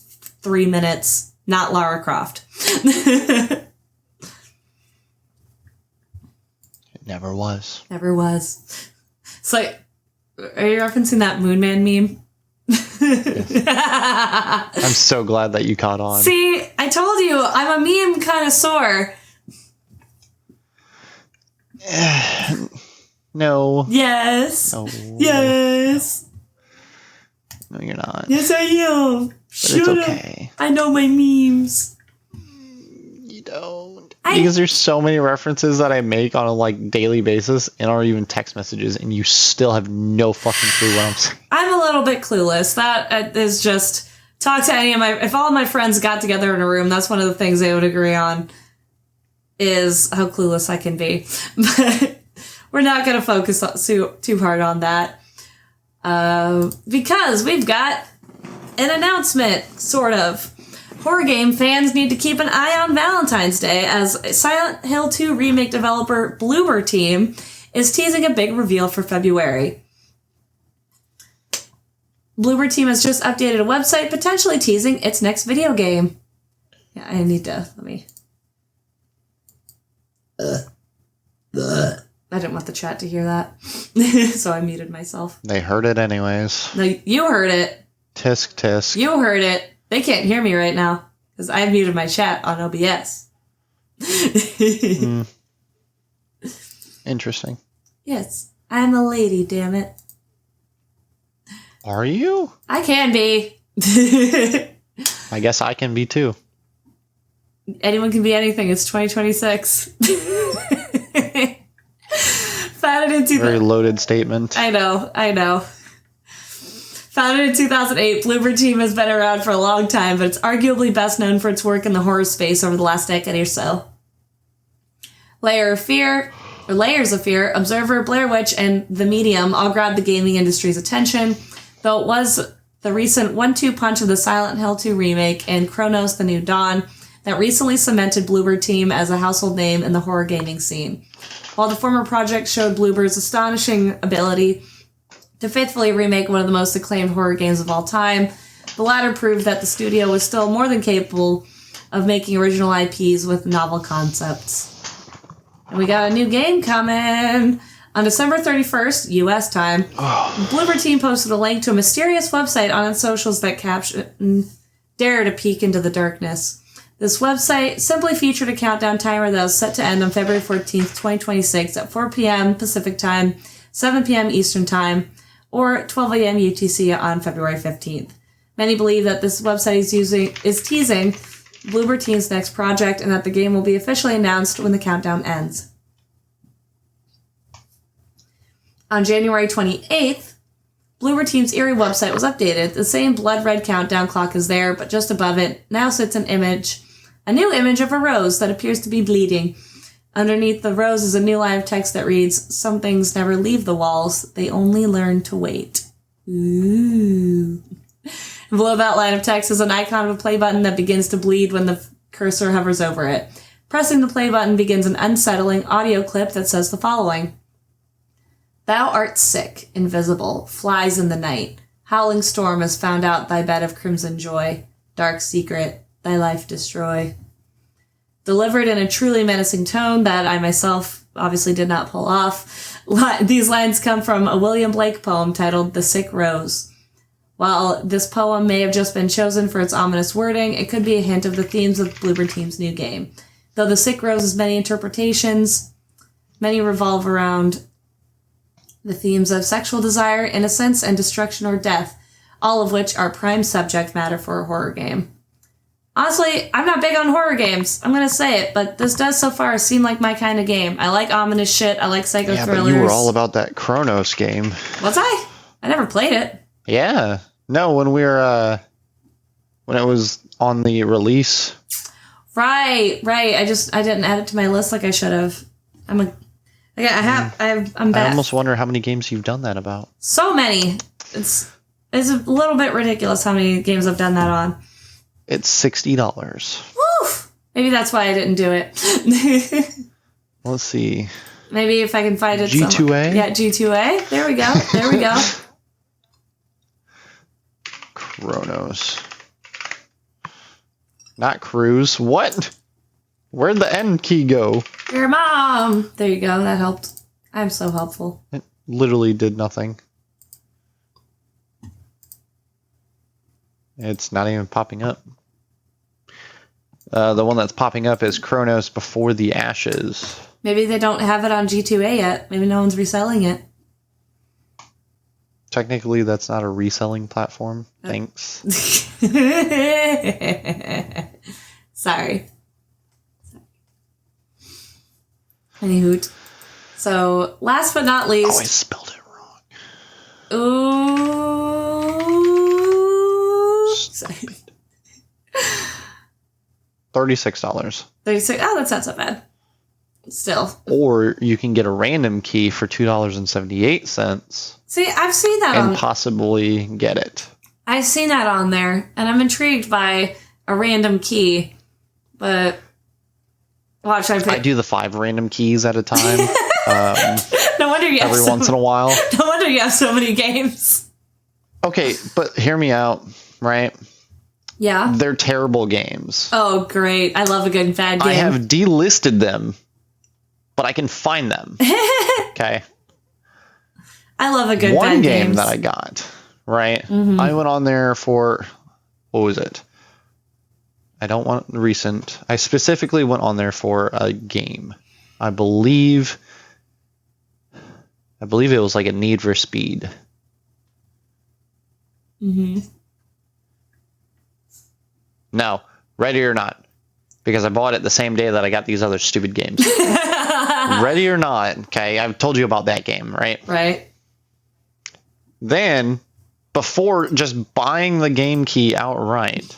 3 minutes, not Lara Croft. It never was. Never was. It's like, are you referencing that Moon Man meme? I'm so glad that you caught on. See, I told you, I'm a meme connoisseur. No. Yes. No. Yes. No, you're not. Yes, I am. But Shut it's up. okay. I know my memes. You don't. Because there's so many references that I make on a daily basis and or even text messages, and you still have no fucking clue what I'm saying. I'm a little bit clueless. That is just, talk to any of if all my friends got together in a room, that's one of the things they would agree on, is how clueless I can be. But we're not going to focus too hard on that. Because we've got an announcement, sort of. Horror game fans need to keep an eye on Valentine's Day as Silent Hill 2 remake developer Bloober Team is teasing a big reveal for February. Bloober Team has just updated a website potentially teasing its next video game. Yeah, I need to, let me... I didn't want the chat to hear that, so I muted myself. They heard it anyways. No, you heard it. Tisk, tisk. You heard it. They can't hear me right now, because I muted my chat on OBS. Interesting. Yes, I'm a lady, damn it. Are you? I can be. I guess I can be too. Anyone can be anything. It's 2026. Founded in Very loaded statement. I know. Founded in 2008, Bloober Team has been around for a long time, but it's arguably best known for its work in the horror space over the last decade or so. Layers of Fear, Observer, Blair Witch, and The Medium all grabbed the gaming industry's attention, though it was the recent 1-2 punch of the Silent Hill 2 remake and Chronos: The New Dawn that recently cemented Bloober Team as a household name in the horror gaming scene. While the former project showed Bloober's astonishing ability to faithfully remake one of the most acclaimed horror games of all time, the latter proved that the studio was still more than capable of making original IPs with novel concepts. And we got a new game coming! On December 31st, U.S. time, Bloober Team posted a link to a mysterious website on its socials that captioned, "Dare to peek into the darkness." This website simply featured a countdown timer that was set to end on February 14th, 2026 at 4 p.m. Pacific Time, 7 p.m. Eastern Time, or 12 a.m. UTC on February 15th. Many believe that this website is teasing Bloober Team's next project and that the game will be officially announced when the countdown ends. On January 28th, Bloober Team's eerie website was updated. The same blood red countdown clock is there, but just above it now sits a new image of a rose that appears to be bleeding. Underneath the rose is a new line of text that reads, "Some things never leave the walls, they only learn to wait." Ooh. Below that line of text is an icon of a play button that begins to bleed when the cursor hovers over it. Pressing the play button begins an unsettling audio clip that says the following. "Thou art sick, invisible, flies in the night. Howling storm has found out thy bed of crimson joy. Dark secret, thy life destroy." Delivered in a truly menacing tone that I myself obviously did not pull off, these lines come from a William Blake poem titled "The Sick Rose." While this poem may have just been chosen for its ominous wording, it could be a hint of the themes of Bloober Team's new game. Though The Sick Rose has many interpretations, many revolve around the themes of sexual desire, innocence, and destruction or death, all of which are prime subject matter for a horror game. Honestly, I'm not big on horror games. I'm gonna say it, but this does so far seem like my kind of game. I like ominous shit. I like psycho thrillers. But you were all about that Chronos game. Was I? I never played it. Yeah. No, when we were, when it was on the release. Right. I didn't add it to my list like I should have. I'm bad. I almost wonder how many games you've done that about. So many. It's a little bit ridiculous how many games I've done that on. It's $60. Woo! Maybe that's why I didn't do it. Let's see. Maybe if I can find it. G2A? Yeah, G2A. There we go. Chronos. Not Cruise. What? Where'd the N key go? Your mom. There you go. That helped. I'm so helpful. It literally did nothing. It's not even popping up. The one that's popping up is Chronos Before the Ashes. Maybe they don't have it on G2A yet. Maybe no one's reselling it. Technically, that's not a reselling platform. Thanks. Sorry. Any hoot. So, last but not least... Oh, I spelled it wrong. Ooh. Sorry. $36. 36. Oh, that's not so bad. Still. Or you can get a random key for $2.78. See, I've seen that and possibly get it. I've seen that on there, and I'm intrigued by a random key, but watch, I do the 5 random keys at a time. No wonder you have every once in a while. No wonder you have so many games. Okay, but hear me out, right? Yeah. They're terrible games. Oh, great. I love a good bad game. I have delisted them, but I can find them. Okay. I love a good One bad game games. that I got, right? I went on there for, what was it? I don't want recent. I specifically went on there for a game. I believe it was like a Need for Speed. No, Ready or Not, because I bought it the same day that I got these other stupid games. Ready or Not, okay, I've told you about that game, right? Right. Then, before just buying the game key outright,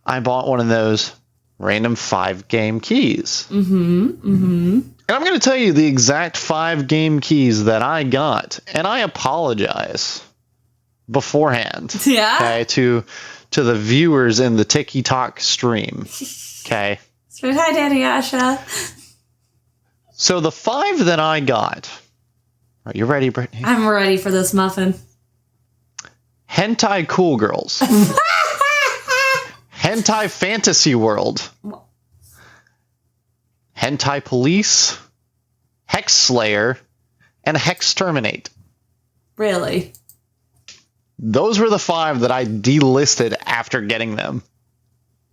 I bought one of those random 5 game keys. And I'm going to tell you the exact 5 game keys that I got, and I apologize beforehand. Yeah. Okay, to the viewers in the TikTok stream. Okay. Hi, Danny Asha. So the 5 that I got. Are you ready, Brittany? I'm ready for this muffin. Hentai Cool Girls. Hentai Fantasy World. Hentai Police. Hex Slayer. And Hex Terminate. Really? Those were the 5 that I delisted after getting them.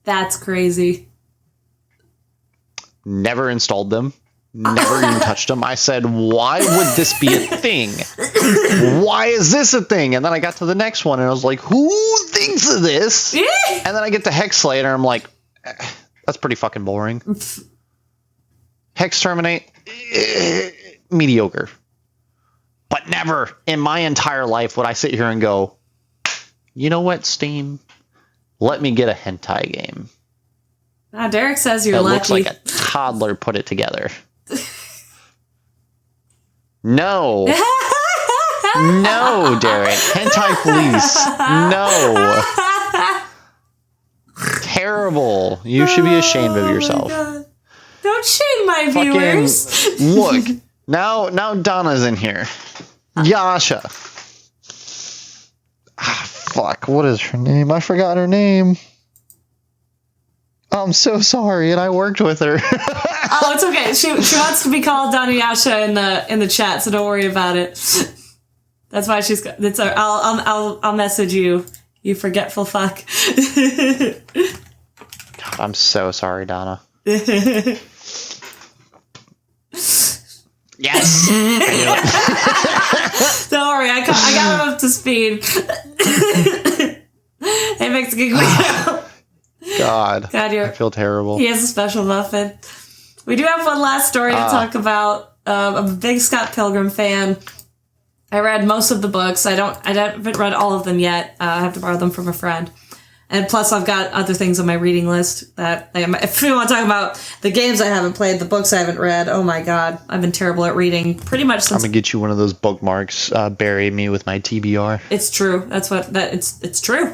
That's crazy. Never installed them. Never even touched them. I said, why would this be a thing? Why is this a thing? And then I got to the next one and I was like, who thinks of this? And then I get to Hex Slayer and I'm like, that's pretty fucking boring. Hex Terminate, mediocre. But never in my entire life would I sit here and go, you know what, Steam? Let me get a hentai game. Derek says you're It lucky. looks like a toddler put it together. No. No, Derek. Hentai Police. No. Terrible. You should be ashamed of yourself. God. Don't shame my viewers. Look. Now Donna's in here. Yasha. Fuck. What is her name? I forgot her name. I'm so sorry, and I worked with her. Oh, it's okay. She wants to be called Donayasha in the chat, so don't worry about it. That's why she's. I'll message you. You forgetful fuck. God, I'm so sorry, Donna. Yes. Don't worry, I got him up to speed. Hey, Mexican Guido. God, I feel terrible. He has a special muffin. We do have one last story to talk about. I'm a big Scott Pilgrim fan. I read most of the books. I haven't read all of them yet. I have to borrow them from a friend. And plus, I've got other things on my reading list that if we want to talk about the games I haven't played, the books I haven't read, oh my god, I've been terrible at reading pretty much since. I'm gonna get you one of those bookmarks. Bury me with my TBR. It's true. It's true.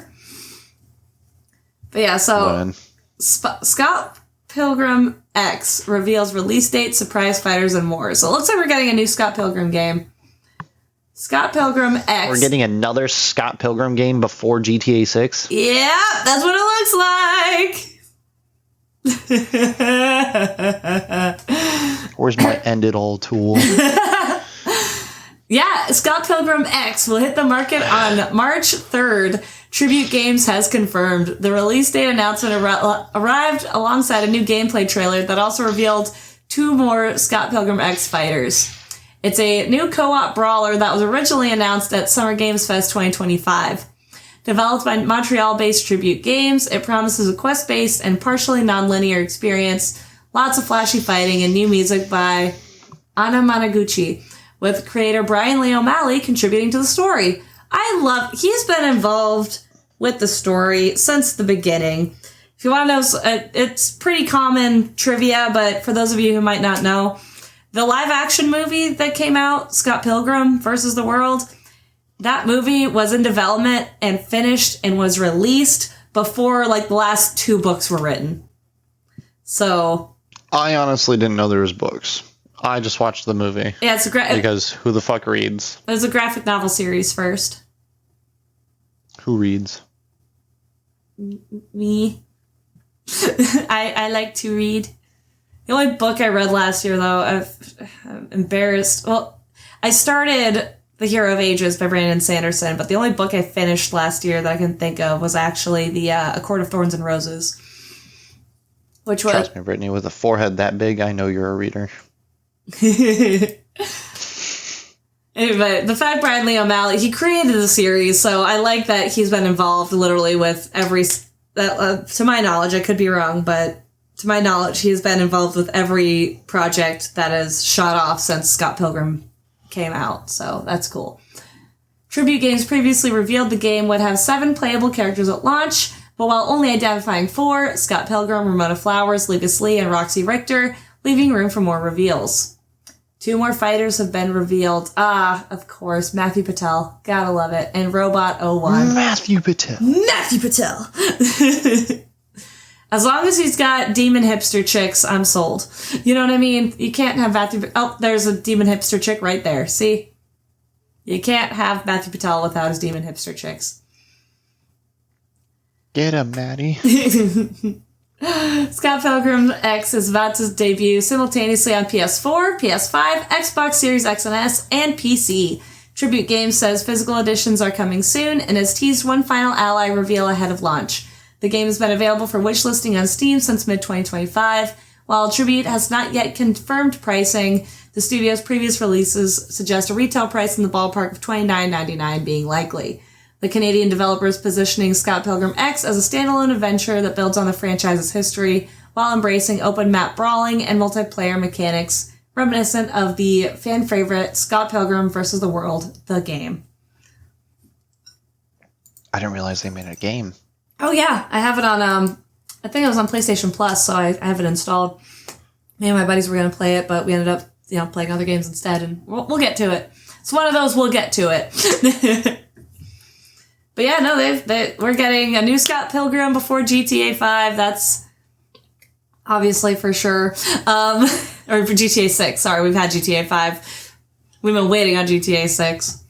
But yeah, so Scott Pilgrim X reveals release date, surprise fighters, and more. So it looks like we're getting a new Scott Pilgrim game. Scott Pilgrim X. We're getting another Scott Pilgrim game before GTA 6? Yeah, that's what it looks like. Where's my end it all tool? Yeah, Scott Pilgrim X will hit the market on March 3rd. Tribute Games has confirmed. The release date announcement arrived alongside a new gameplay trailer that also revealed 2 more Scott Pilgrim X fighters. It's a new co-op brawler that was originally announced at Summer Games Fest 2025. Developed by Montreal-based Tribute Games, it promises a quest-based and partially non-linear experience, lots of flashy fighting, and new music by Anna Managuchi, with creator Brian Lee O'Malley contributing to the story. He's been involved with the story since the beginning. If you want to know, it's pretty common trivia, but for those of you who might not know, the live action movie that came out, Scott Pilgrim vs. the World, that movie was in development and finished and was released before like the last 2 books were written. So I honestly didn't know there was books. I just watched the movie. Yeah, it's because who the fuck reads? It was a graphic novel series first. Who reads? Me. I like to read. The only book I read last year, though, I'm embarrassed. Well, I started The Hero of Ages by Brandon Sanderson, but the only book I finished last year that I can think of was actually the A Court of Thorns and Roses. Which was... Trust me, Brittany, with a forehead that big, I know you're a reader. Anyway, the fact Brian Lee O'Malley, he created the series, so I like that he's been involved literally with every... to my knowledge, I could be wrong, but to my knowledge, he has been involved with every project that has shot off since Scott Pilgrim came out, so that's cool. Tribute Games previously revealed the game would have 7 playable characters at launch, but while only identifying 4, Scott Pilgrim, Ramona Flowers, Lucas Lee, and Roxy Richter, leaving room for more reveals. 2 more fighters have been revealed. Of course, Matthew Patel. Gotta love it. And Robot 01. Matthew Patel. Matthew Patel! As long as he's got demon hipster chicks, I'm sold. You know what I mean? You can't have Matthew... Oh, there's a demon hipster chick right there. See? You can't have Matthew Patel without his demon hipster chicks. Get him, Maddie. Scott Pilgrim X is about to debut simultaneously on PS4, PS5, Xbox Series X and S, and PC. Tribute Games says physical editions are coming soon and has teased one final ally reveal ahead of launch. The game has been available for wishlisting on Steam since mid-2025. While Tribute has not yet confirmed pricing, the studio's previous releases suggest a retail price in the ballpark of $29.99 being likely. The Canadian developer is positioning Scott Pilgrim X as a standalone adventure that builds on the franchise's history while embracing open map brawling and multiplayer mechanics reminiscent of the fan favorite Scott Pilgrim vs. the World, the game. I didn't realize they made a game. Oh yeah, I have it on, I think it was on PlayStation Plus, so I have it installed. Me and my buddies were going to play it, but we ended up, playing other games instead, and we'll get to it. It's one of those we'll get to it. But yeah, no, we're getting a new Scott Pilgrim before GTA 5. That's obviously for sure. Or for GTA 6. Sorry, we've had GTA 5. We've been waiting on GTA 6.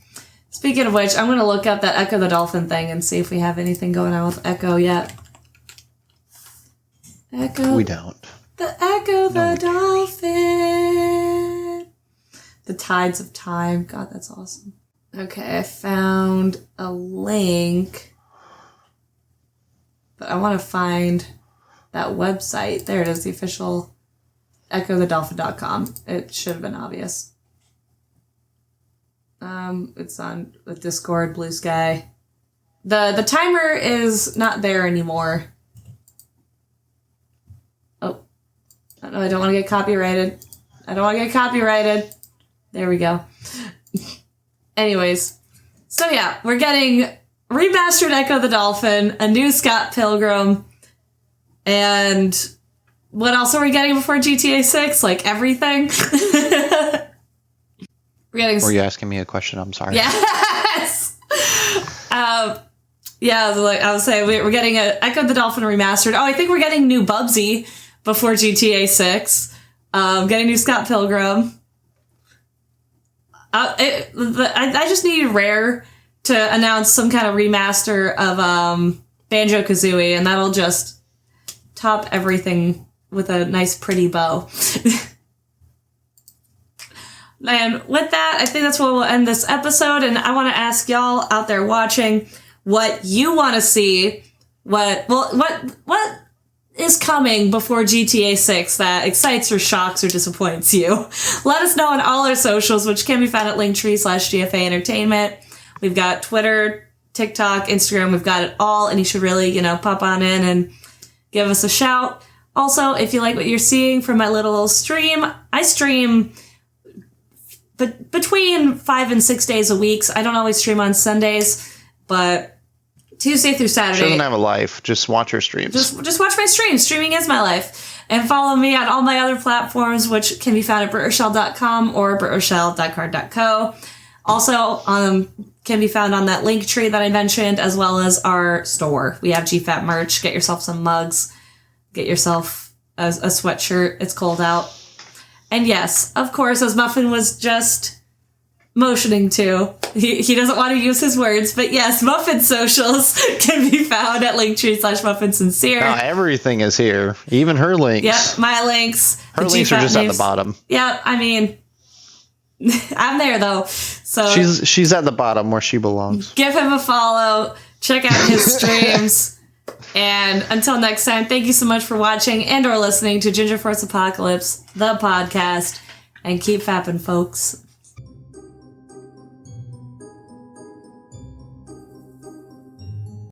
Speaking of which, I'm going to look up that Echo the Dolphin thing and see if we have anything going on with Echo yet. Echo. We don't. The Echo the Dolphin. The Tides of Time. God, that's awesome. Okay, I found a link, but I want to find that website. There it is, the official echothedolphin.com. It should have been obvious. It's on the Discord, Blue Sky. The timer is not there anymore. Oh, no, I don't want to get copyrighted. There we go. Anyways, so yeah, we're getting remastered Echo the Dolphin, a new Scott Pilgrim, and what else are we getting before GTA 6? Like everything? Were you asking me a question? I'm sorry. Yes! Yeah, like I was saying, we're getting a Echo the Dolphin remastered. Oh, I think we're getting new Bubsy before GTA 6. Getting new Scott Pilgrim. I just needed Rare to announce some kind of remaster of Banjo-Kazooie, and that'll just top everything with a nice, pretty bow. And with that, I think that's where we'll end this episode, and I want to ask y'all out there watching what you want to see, what is coming before GTA 6 that excites or shocks or disappoints you. Let us know on all our socials, which can be found at linktree/GFA Entertainment. We've got Twitter, TikTok, Instagram. We've got it all, and you should really, pop on in and give us a shout. Also, if you like what you're seeing from my little stream, I stream between 5 and 6 days a week. I don't always stream on Sundays, but Tuesday through Saturday. She doesn't have a life. Just watch her streams. Just watch my streams. Streaming is my life. And follow me on all my other platforms, which can be found at BritRochelle.com or BritRochelle.card.co. Also, can be found on that link tree that I mentioned, as well as our store. We have GFAP merch. Get yourself some mugs. Get yourself a sweatshirt. It's cold out. And yes, of course, as Muffin was just motioning to, he doesn't want to use his words, but yes, Muffin's socials can be found at linktree/MuffinSincere. Everything is here, even her links. Yep, my links. Her links are just at the bottom. Yep, I mean, I'm there though. So she's at the bottom where she belongs. Give him a follow. Check out his streams. And until next time, thank you so much for watching and or listening to Ginger Force Apocalypse, the podcast. And keep fapping, folks.